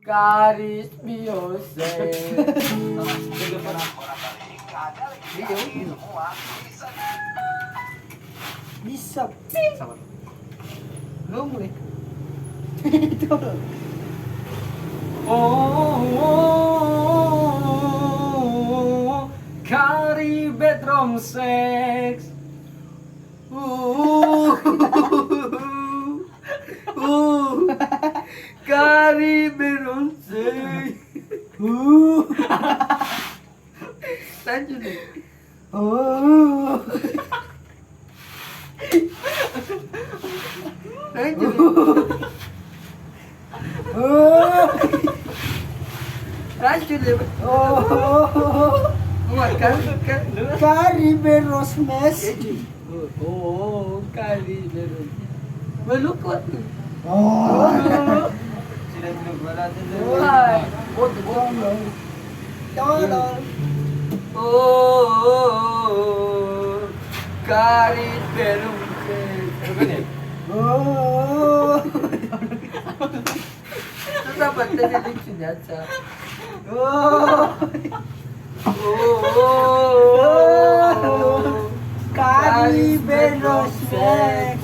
Caris Biose. Bisa. Sama. Lu mulai. Oh, Cari bedroom sex. Cari bedroom sex. Lanjut nih. Lanjut nih. Lanjut deh. Muat kan? Kari beros mes. Oh, kali bedroom. Melukot. Oh. Wah, Tolong. oh, kali bedroom. Oh. Itu dapat tadi lucunya aja. Oh. Oh, Kari beros mes.